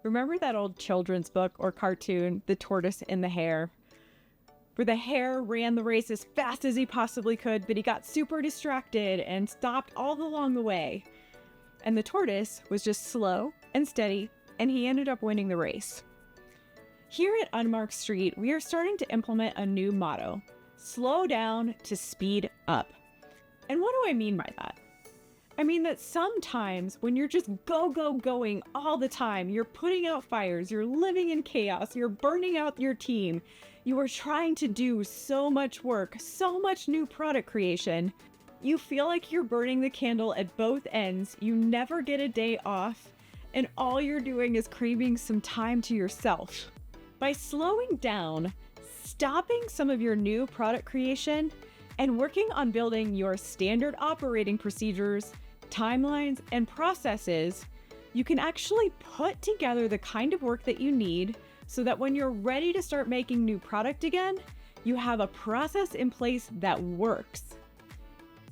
Remember that old children's book or cartoon, The Tortoise and the Hare? Where the hare ran the race as fast as he possibly could, but he got super distracted and stopped all along the way. And the tortoise was just slow and steady, and he ended up winning the race. Here at Unmarked Street, we are starting to implement a new motto: slow down to speed up. And what do I mean by that? I mean that sometimes when you're just going all the time, you're putting out fires, you're living in chaos, you're burning out your team, you are trying to do so much work, so much new product creation, you feel like you're burning the candle at both ends, you never get a day off, and all you're doing is craving some time to yourself. By slowing down, stopping some of your new product creation, and working on building your standard operating procedures, timelines, and processes, you can actually put together the kind of work that you need so that when you're ready to start making new product again, you have a process in place that works.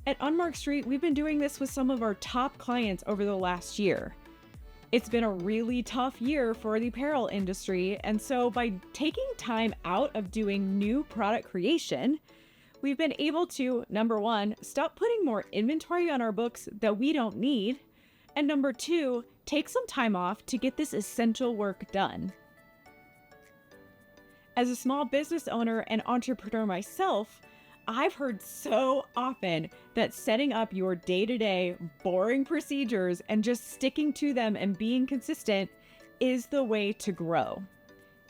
At Unmarked Street, we've been doing this with some of our top clients over the last year. It's been a really tough year for the apparel industry, and so by taking time out of doing new product creation, we've been able to, number one, stop putting more inventory on our books that we don't need, and number two, take some time off to get this essential work done. As a small business owner and entrepreneur myself, I've heard so often that setting up your day-to-day boring procedures and just sticking to them and being consistent is the way to grow.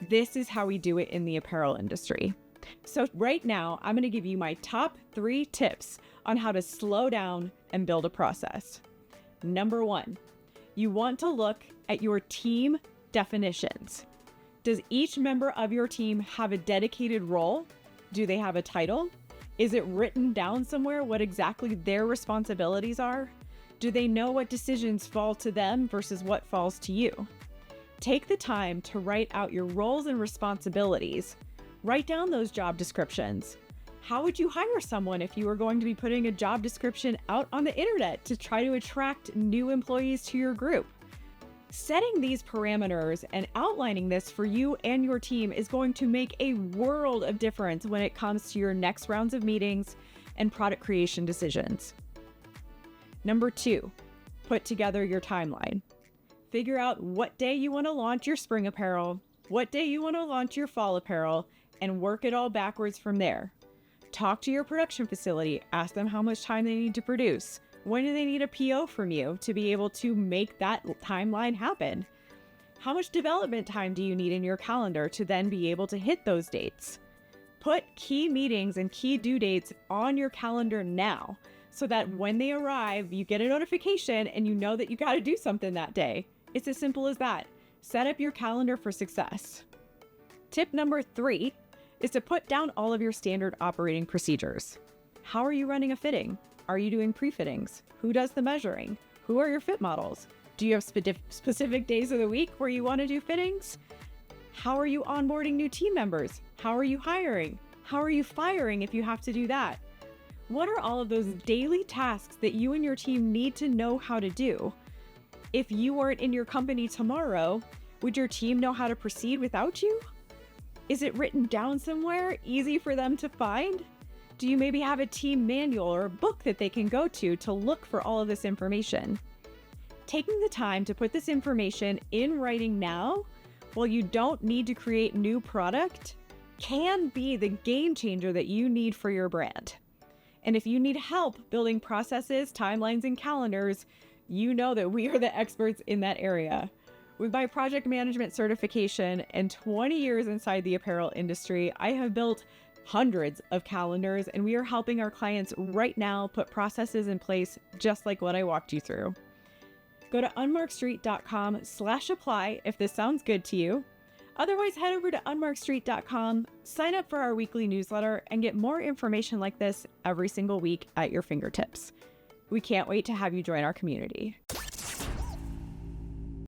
This is how we do it in the apparel industry. So right now, I'm going to give you my top 3 tips on how to slow down and build a process. Number 1, you want to look at your team definitions. Does each member of your team have a dedicated role? Do they have a title? Is it written down somewhere what exactly their responsibilities are? Do they know what decisions fall to them versus what falls to you? Take the time to write out your roles and responsibilities. Write down those job descriptions. How would you hire someone if you were going to be putting a job description out on the internet to try to attract new employees to your group? Setting these parameters and outlining this for you and your team is going to make a world of difference when it comes to your next rounds of meetings and product creation decisions. Number 2, put together your timeline. Figure out what day you want to launch your spring apparel, what day you want to launch your fall apparel, and work it all backwards from there. Talk to your production facility, ask them how much time they need to produce. When do they need a PO from you to be able to make that timeline happen? How much development time do you need in your calendar to then be able to hit those dates? Put key meetings and key due dates on your calendar now so that when they arrive, you get a notification and you know that you got to do something that day. It's as simple as that. Set up your calendar for success. Tip number 3 is to put down all of your standard operating procedures. How are you running a fitting? Are you doing pre-fittings? Who does the measuring? Who are your fit models? Do you have specific days of the week where you want to do fittings? How are you onboarding new team members? How are you hiring? How are you firing if you have to do that? What are all of those daily tasks that you and your team need to know how to do? If you weren't in your company tomorrow, would your team know how to proceed without you? Is it written down somewhere, easy for them to find? Do you maybe have a team manual or a book that they can go to look for all of this information? Taking the time to put this information in writing now, while you don't need to create new product, can be the game changer that you need for your brand. And if you need help building processes, timelines, and calendars, you know that we are the experts in that area. With my project management certification and 20 years inside the apparel industry, I have built hundreds of calendars, and we are helping our clients right now put processes in place just like what I walked you through. Go to unmarkedstreet.com/apply if this sounds good to you. Otherwise, head over to unmarkedstreet.com, sign up for our weekly newsletter, and get more information like this every single week at your fingertips. We can't wait to have you join our community.